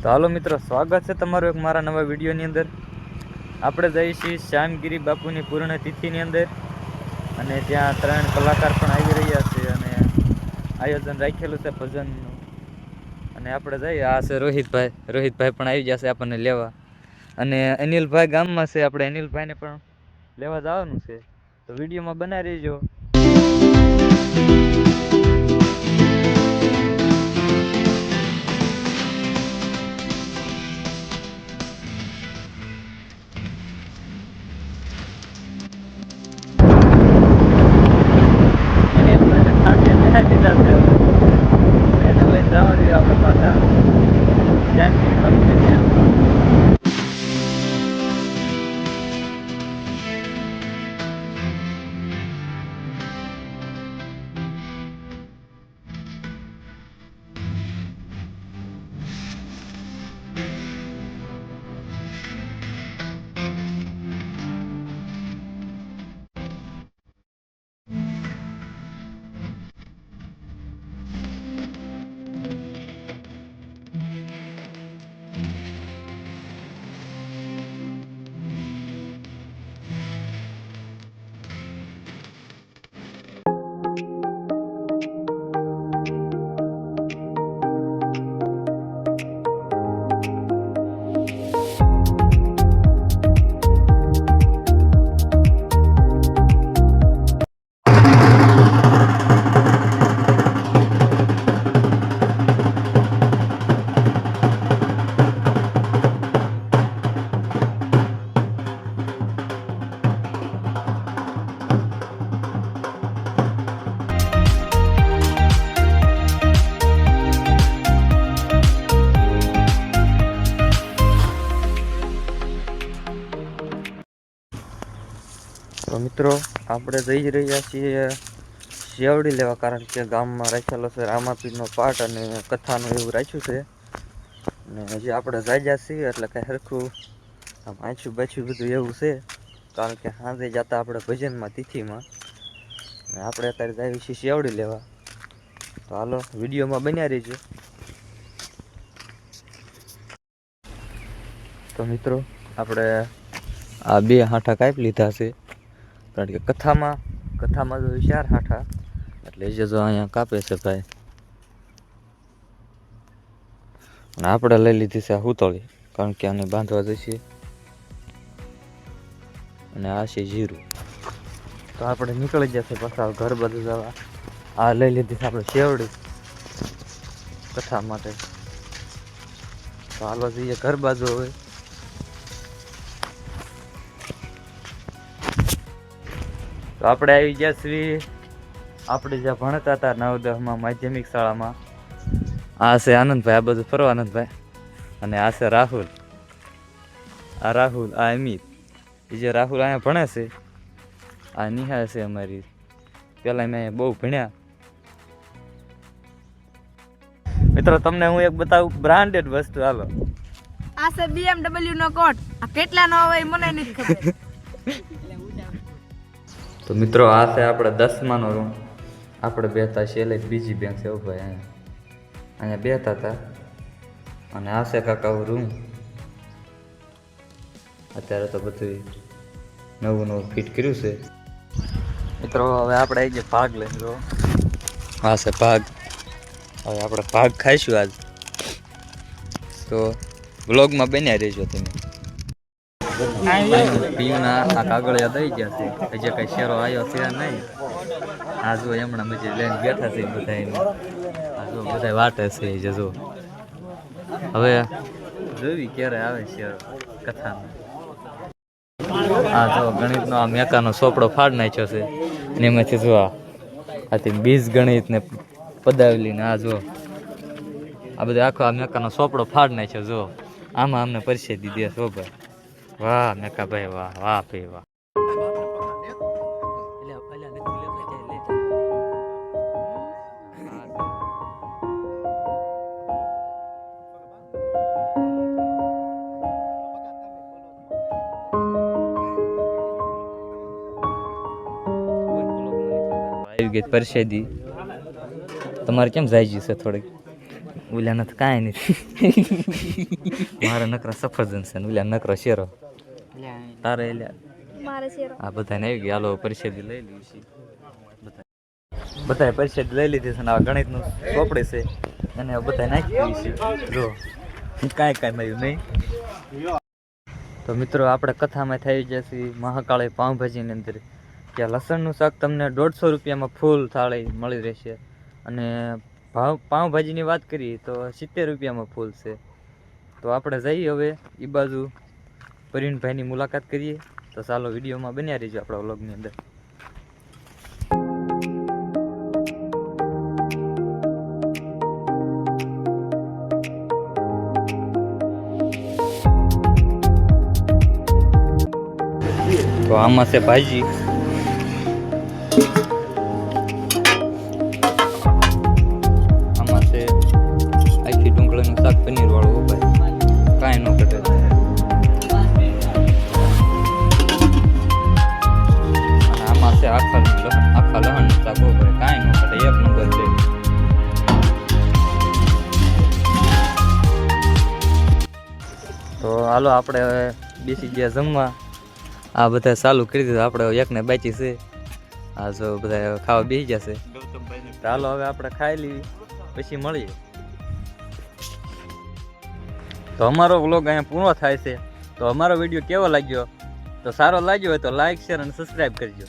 તો હાલો મિત્રો, સ્વાગત છે તમારું એક મારા નવા વિડીયોની અંદર. આપણે જઈએ છીએ શ્યામગીરી બાપુની પૂર્ણતિથિની અંદર, અને ત્યાં 3 કલાકાર પણ આવી રહ્યા છે અને આયોજન રાખેલું છે ભજનનું. અને આપણે જઈએ, આ છે રોહિતભાઈ પણ આવી જશે આપણને લેવા. અને અનિલભાઈ ગામમાં છે, આપણે અનિલભાઈને પણ લેવા જવાનું છે. તો વિડીયોમાં બનાવી રહીજો. તો મિત્રો, આપણે જઈ રહ્યા છીએ શેવડી લેવા, કારણ કે ગામમાં રાખેલો છે રામાપીરનો પાઠ અને કથાનું એવું રાખ્યું છે. અને હજી આપણે જાગ્યા છીએ એટલે કાંઈ સરખું આમ આછું બાછું બધું એવું છે, કારણ કે સાંજે જતા આપણે ભજનમાં તિથિમાં. અને આપણે અત્યારે જઈએ છીએ શેવડી લેવા. તો હાલો, વિડીયોમાં બન્યા રહીજો. તો મિત્રો, આપણે આ 2 હાંઠા કાપી લીધા છે, કારણ કે કથામાં જો 4 હાંઠા, એટલે જે જો અહીંયા કાપે છે ભાઈ. અને આપણે લઈ લીધી છે આ હુતળી, કારણ કે આને બાંધવા જઈશે. અને આ છે જીરું. તો આપણે નીકળી જશે પાછા ઘર બાજુ જવા. આ લઈ લીધી છે આપણે શેવડી કથા માટે. તો હાલો જઈએ ઘર બાજુ હવે. તો આપણે આવી ગયા છીએ આપણે જ્યાં ભણતા હતા 9-10માં માધ્યમિક શાળામાં. આ છે આનંદભાઈ, આ બધું ફરવા આનંદભાઈ. અને આ છે રાહુલ, આ અમિત. એ જે રાહુલ અહીંયા ભણે છે, આ નિહાળ છે અમારી. પહેલાં મેં અહીંયા બહુ ભણ્યા. મિત્રો, તમને હું એક બતાવું બ્રાન્ડેડ વસ્તુ. હાલો, આ છે BMW નો કોટ. આ કેટલા નો હોય મને નથી ખબર. તો મિત્રો, આ છે આપણે 10માનો રૂમ. આપણે બેતા છેલ્લે બીજી બેંક છે ભાઈ, અહીંયા બેતા હતા. અને આ છે કાકા રૂમ. અત્યારે તો બધું નવું ફિટ કર્યું છે. મિત્રો, હવે આપણે આવી ગયા ભાગ લઈને. જો આ છે ભાગ. હવે આપણે ભાગ ખાઈશું આજ. તો વ્લોગમાં બન્યા રહેજો તમે. પીયુના આ કાગળિયા દઈ ગયા છે, હજી કઈ શેરો આવ્યો છે નહીં. આ જો હમણાં પછી લઈને બેઠા છે બધા. આ જો બધા વાટે છે જો. હવે જોવી ક્યારે આવે શેરો કથાનો. આ જો ગણિતનો આ મેકાનો સોપડો ફાડ નાખ્યો છે, અને એમાંથી જો આથી બીજ ગણિત ને પદાવલી ને આ જો આ બધો આખો આ મેકાનો સોપડો ફાડ નાખ્યો. જો આમાં અમને પરિચય દીધી છે ભાઈ. વાહ મેકા ભાઈ, વાહ વાહ ભાઈ વાહ. આવી ગઈ પરસેદી. તમારે કેમ જાય છે થોડીક ઓલા નથી કાંઈ નથી મારે નકરા સફરજન છે ને ઓલા નકરો શેરો તારે એટલે મારે શેરો આ બધાને આવી ગયા હાલો પરિષદ લઈ લીધી છે બધા પરિષદ લઈ લીધી છે અને આ ગણિતનું ચોપડી છે અને બધા નાખી દીધી છે જો કાંઈ નયું નહીં. તો મિત્રો આપણે કથામાં થઈ જશે મહાકાળી પાઉંભાજીની અંદર કે લસણનું શાક તમને 150 રૂપિયામાં ફૂલ થાળી મળી રહેશે અને પાઉંભાજીની વાત કરીએ તો 70 રૂપિયામાં ફૂલ છે. તો આપણે જઈએ હવે એ બાજુ પ્રવીણભાઈની મુલાકાત કરીએ. તો ચાલો વિડીયોમાં બન્યા રહીજો આપણા વ્લોગની અંદર. તો આમાં છે ભાજી, આમાં છે આખી ડુંગળીનું શાક પનીર વાળું ભાઈ કાંઈ ન ઘટે. અને આમાં છે આખા લહણનું શાક ભાઈ કાંઈ ન ઘટે, એક નંબર છે. તો હાલો આપણે હવે બેસી ગયા જમવા. આ બધા ચાલુ કરી દીધું, આપણે એકને બાકી છે. આ જો બધા ખાવા બેસી જશે. ચાલો હવે આપણે ખાઈ લેવી પછી મળીએ. તો અમારો વ્લોગ અહીંયા પૂરો થાય છે. તો અમારો વિડીયો કેવો લાગ્યો? તો સારો લાગ્યો હોય તો લાઈક શેર અને સબસ્ક્રાઈબ કરજો.